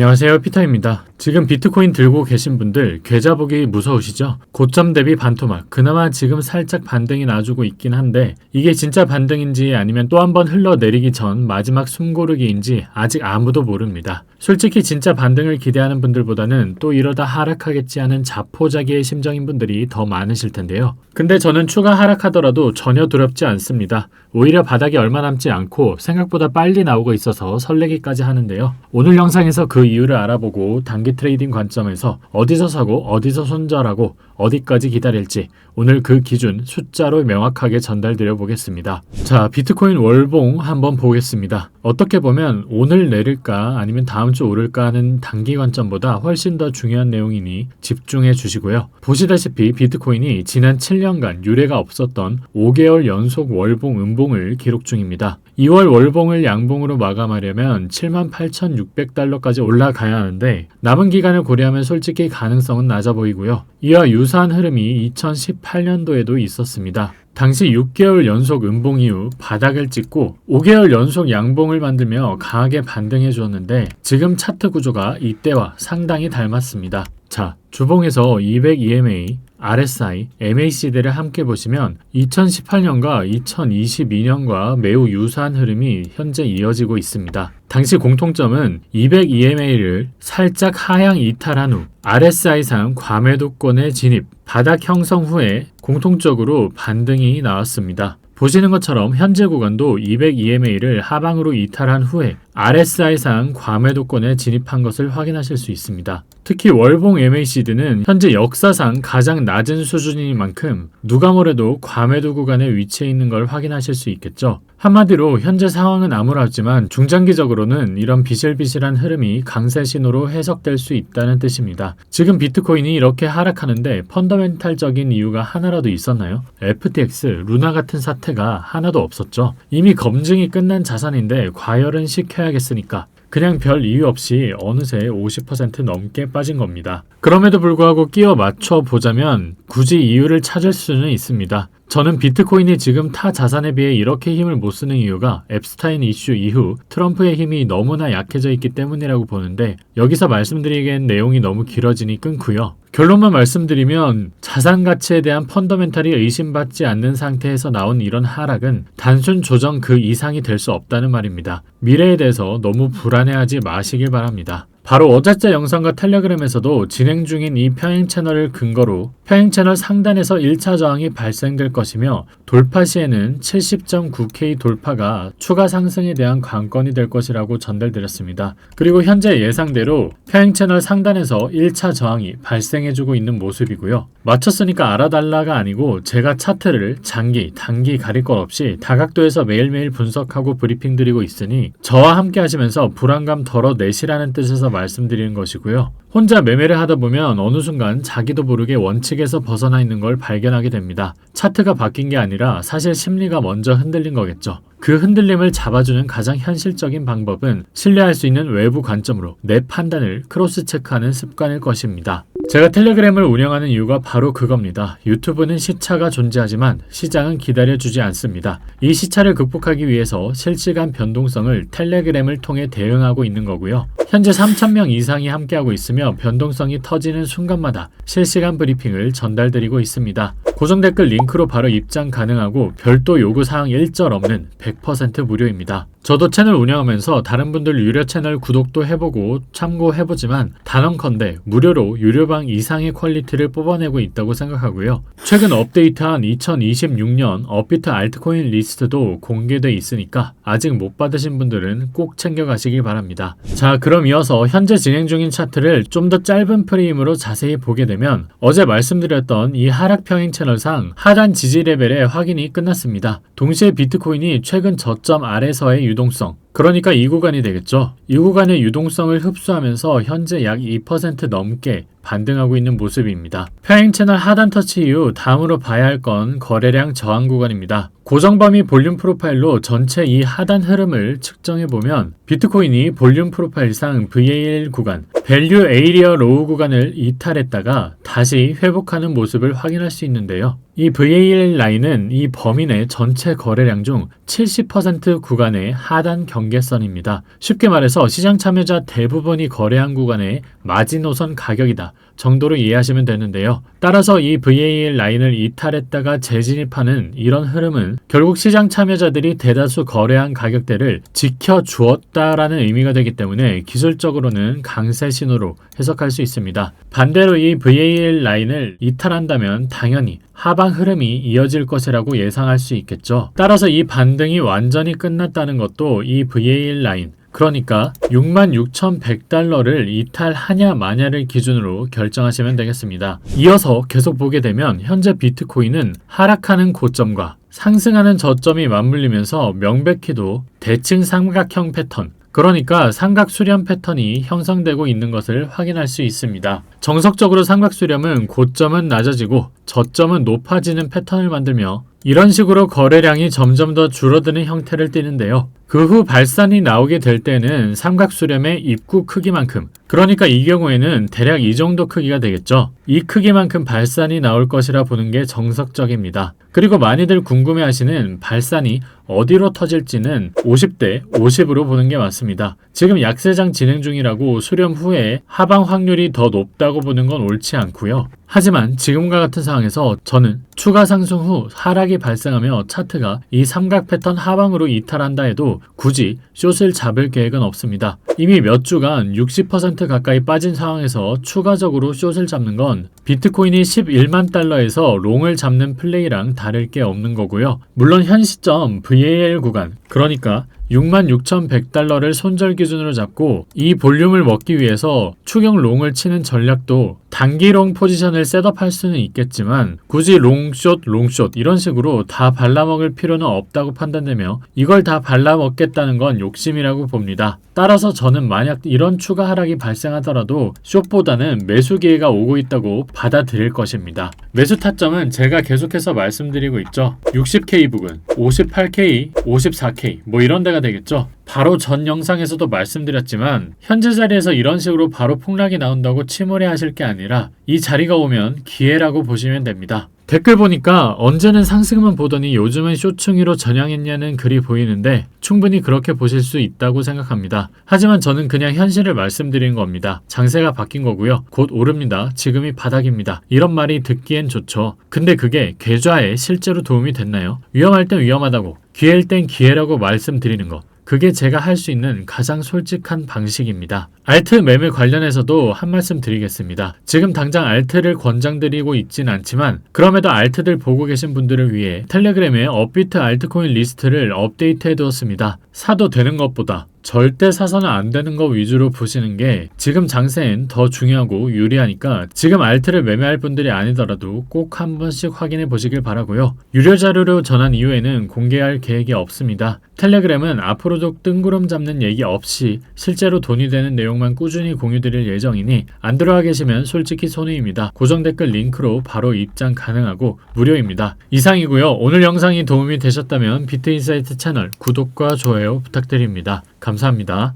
안녕하세요, 피터입니다. 지금 비트코인 들고 계신 분들 계좌 보기 무서우시죠? 고점 대비 반토막, 그나마 지금 살짝 반등이 나주고 있긴 한데 이게 진짜 반등인지 아니면 또 한 번 흘러내리기 전 마지막 숨고르기인지 아직 아무도 모릅니다. 솔직히 진짜 반등을 기대하는 분들보다는 또 이러다 하락하겠지 하는 자포자기의 심정인 분들이 더 많으실 텐데요. 근데 저는 추가 하락하더라도 전혀 두렵지 않습니다. 오히려 바닥이 얼마 남지 않고 생각보다 빨리 나오고 있어서 설레기까지 하는데요. 오늘 영상에서 그 이유를 알아보고 단기 트레이딩 관점에서 어디서 사고 어디서 손절하고 어디까지 기다릴지 오늘 그 기준 숫자로 명확하게 전달드려 보겠습니다. 자, 비트코인 월봉 한번 보겠습니다. 어떻게 보면 오늘 내릴까 아니면 다음 주 오를까 하는 단기 관점보다 훨씬 더 중요한 내용이니 집중해 주시고요. 보시다시피 비트코인이 지난 7년간 유례가 없었던 5개월 연속 월봉 음봉을 기록 중입니다. 2월 월봉을 양봉으로 마감하려면 78,600달러까지 올라가야 하는데 남은 기간을 고려하면 솔직히 가능성은 낮아 보이고요. 이와 유사한 흐름이 2018년도에도 있었습니다. 당시 6개월 연속 음봉 이후 바닥을 찍고 5개월 연속 양봉을 만들며 강하게 반등해 주었는데 지금 차트 구조가 이때와 상당히 닮았습니다. 자, 주봉에서 200 EMA, RSI, MACD를 함께 보시면 2018년과 2022년과 매우 유사한 흐름이 현재 이어지고 있습니다. 당시 공통점은 200 EMA를 살짝 하향 이탈한 후 RSI상 과매도권에 진입, 바닥 형성 후에 공통적으로 반등이 나왔습니다. 보시는 것처럼 현재 구간도 200 EMA를 하방으로 이탈한 후에 RSI상 과매도권에 진입한 것을 확인하실 수 있습니다. 특히 월봉 MACD는 현재 역사상 가장 낮은 수준인 만큼 누가 뭐래도 과매도 구간에 위치해 있는 걸 확인하실 수 있겠죠. 한마디로 현재 상황은 암울하지만 중장기적으로는 이런 비실비실한 흐름이 강세 신호로 해석될 수 있다는 뜻입니다. 지금 비트코인이 이렇게 하락하는데 펀더멘탈적인 이유가 하나라도 있었나요? FTX, 루나 같은 사태가 하나도 없었죠. 이미 검증이 끝난 자산인데 과열은 시켜야겠으니까 그냥 별 이유 없이 어느새 50% 넘게 빠진 겁니다. 그럼에도 불구하고 끼워 맞춰 보자면 굳이 이유를 찾을 수는 있습니다. 저는 비트코인이 지금 타 자산에 비해 이렇게 힘을 못 쓰는 이유가 앱스타인 이슈 이후 트럼프의 힘이 너무나 약해져 있기 때문이라고 보는데 여기서 말씀드리기엔 내용이 너무 길어지니 끊고요. 결론만 말씀드리면 자산 가치에 대한 펀더멘탈이 의심받지 않는 상태에서 나온 이런 하락은 단순 조정 그 이상이 될 수 없다는 말입니다. 미래에 대해서 너무 불안해하지 마시길 바랍니다. 바로 어제자 영상과 텔레그램에서도 진행 중인 이 평행 채널을 근거로 평행 채널 상단에서 1차 저항이 발생될 것이며 돌파 시에는 70.9K 돌파가 추가 상승에 대한 관건이 될 것이라고 전달드렸습니다. 그리고 현재 예상대로 평행 채널 상단에서 1차 저항이 발생해주고 있는 모습이고요. 맞췄으니까 알아달라가 아니고 제가 차트를 장기, 단기 가릴 것 없이 다각도에서 매일매일 분석하고 브리핑 드리고 있으니 저와 함께 하시면서 불안감 덜어내시라는 뜻에서 말씀드리는 것이고요. 혼자 매매를 하다 보면 어느 순간 자기도 모르게 원칙에서 벗어나 있는 걸 발견하게 됩니다. 차트가 바뀐 게 아니라 사실 심리가 먼저 흔들린 거겠죠. 그 흔들림을 잡아주는 가장 현실적인 방법은 신뢰할 수 있는 외부 관점으로 내 판단을 크로스 체크하는 습관일 것입니다. 제가 텔레그램을 운영하는 이유가 바로 그겁니다. 유튜브는 시차가 존재하지만 시장은 기다려주지 않습니다. 이 시차를 극복하기 위해서 실시간 변동성을 텔레그램을 통해 대응하고 있는 거고요. 현재 3,000명 이상이 함께하고 있으며 변동성이 터지는 순간마다 실시간 브리핑을 전달드리고 있습니다. 고정 댓글 링크로 바로 입장 가능하고 별도 요구사항 일절 없는 100% 무료입니다. 저도 채널 운영하면서 다른 분들 유료 채널 구독도 해보고 참고해보지만 단언컨대 무료로 유료방 이상의 퀄리티를 뽑아내고 있다고 생각하고요. 최근 업데이트한 2026년 업비트 알트코인 리스트도 공개돼 있으니까 아직 못 받으신 분들은 꼭 챙겨가시기 바랍니다. 자, 그럼 이어서 현재 진행 중인 차트를 좀 더 짧은 프레임으로 자세히 보게 되면 어제 말씀드렸던 이 하락 평행 채널상 하단 지지 레벨의 확인이 끝났습니다. 동시에 비트코인이 최근 저점 아래서의 유동성, 그러니까 이 구간이 되겠죠. 이 구간의 유동성을 흡수하면서 현재 약 2% 넘게 반등하고 있는 모습입니다. 평행 채널 하단 터치 이후 다음으로 봐야 할 건 거래량 저항 구간입니다. 고정 범위 볼륨 프로파일로 전체 이 하단 흐름을 측정해보면 비트코인이 볼륨 프로파일상 VAL 구간, 밸류 에이리어 로우 구간을 이탈했다가 다시 회복하는 모습을 확인할 수 있는데요. 이 VAL 라인은 이 범위 내 전체 거래량 중 70% 구간의 하단 경계 경계선입니다. 쉽게 말해서 시장 참여자 대부분이 거래한 구간의 마지노선 가격이다 정도로 이해하시면 되는데요. 따라서 이 VAL 라인을 이탈했다가 재진입하는 이런 흐름은 결국 시장 참여자들이 대다수 거래한 가격대를 지켜주었다라는 의미가 되기 때문에 기술적으로는 강세 신호로 해석할 수 있습니다. 반대로 이 VAL 라인을 이탈한다면 당연히 하방 흐름이 이어질 것이라고 예상할 수 있겠죠. 따라서 이 반등이 완전히 끝났다는 것도 이 VAL 라인, 그러니까 66,100달러를 이탈하냐 마냐를 기준으로 결정하시면 되겠습니다. 이어서 계속 보게 되면 현재 비트코인은 하락하는 고점과 상승하는 저점이 맞물리면서 명백히도 대칭 삼각형 패턴, 그러니까 삼각 수렴 패턴이 형성되고 있는 것을 확인할 수 있습니다. 정석적으로 삼각 수렴은 고점은 낮아지고 저점은 높아지는 패턴을 만들며 이런 식으로 거래량이 점점 더 줄어드는 형태를 띠는데요. 그 후 발산이 나오게 될 때는 삼각 수렴의 입구 크기만큼, 그러니까 이 경우에는 대략 이 정도 크기가 되겠죠. 이 크기만큼 발산이 나올 것이라 보는 게 정석적입니다. 그리고 많이들 궁금해하시는 발산이 어디로 터질지는 50대 50으로 보는 게 맞습니다. 지금 약세장 진행 중이라고 수렴 후에 하방 확률이 더 높다고 보는 건 옳지 않고요. 하지만 지금과 같은 상황에서 저는 추가 상승 후 하락이 발생하며 차트가 이 삼각 패턴 하방으로 이탈한다 해도 굳이 숏을 잡을 계획은 없습니다. 이미 몇 주간 60% 가까이 빠진 상황에서 추가적으로 숏을 잡는 건 비트코인이 11만 달러에서 롱을 잡는 플레이랑 다를 게 없는 거고요. 물론 현 시점 VAL 구간, 그러니까 66,100달러를 손절 기준으로 잡고 이 볼륨을 먹기 위해서 추경 롱을 치는 전략도 단기 롱 포지션을 셋업할 수는 있겠지만 굳이 롱숏 이런 식으로 다 발라먹을 필요는 없다고 판단되며 이걸 다 발라먹겠다는 건 욕심이라고 봅니다. 따라서 저는 만약 이런 추가 하락이 발생하더라도 숏보다는 매수 기회가 오고 있다고 받아들일 것입니다. 매수 타점은 제가 계속해서 말씀드리고 있죠. 60K 부근, 58K, 54K 뭐 이런 데가 되겠죠. 바로 전 영상에서도 말씀드렸지만 현재 자리에서 이런 식으로 바로 폭락이 나온다고 침울해 하실 게 아니라 이 자리가 오면 기회라고 보시면 됩니다. 댓글 보니까 언제는 상승만 보더니 요즘은 숏충이로 전향했냐는 글이 보이는데 충분히 그렇게 보실 수 있다고 생각합니다. 하지만 저는 그냥 현실을 말씀드린 겁니다. 장세가 바뀐 거고요. 곧 오릅니다. 지금이 바닥입니다. 이런 말이 듣기엔 좋죠. 근데 그게 계좌에 실제로 도움이 됐나요? 위험할 땐 위험하다고, 기회일 땐 기회라고 말씀드리는 것. 그게 제가 할 수 있는 가장 솔직한 방식입니다. 알트 매매 관련해서도 한 말씀 드리겠습니다. 지금 당장 알트를 권장드리고 있진 않지만 그럼에도 알트들 보고 계신 분들을 위해 텔레그램에 업비트 알트코인 리스트를 업데이트해 두었습니다. 사도 되는 것보다 절대 사서는 안 되는 거 위주로 보시는 게 지금 장세엔 더 중요하고 유리하니까 지금 알트를 매매할 분들이 아니더라도 꼭 한 번씩 확인해 보시길 바라고요. 유료 자료로 전한 이후에는 공개할 계획이 없습니다. 텔레그램은 앞으로도 뜬구름 잡는 얘기 없이 실제로 돈이 되는 내용만 꾸준히 공유드릴 예정이니 안 들어와 계시면 솔직히 손해입니다. 고정 댓글 링크로 바로 입장 가능하고 무료입니다. 이상이고요. 오늘 영상이 도움이 되셨다면 비트인사이트 채널 구독과 좋아요 부탁드립니다. 감사합니다.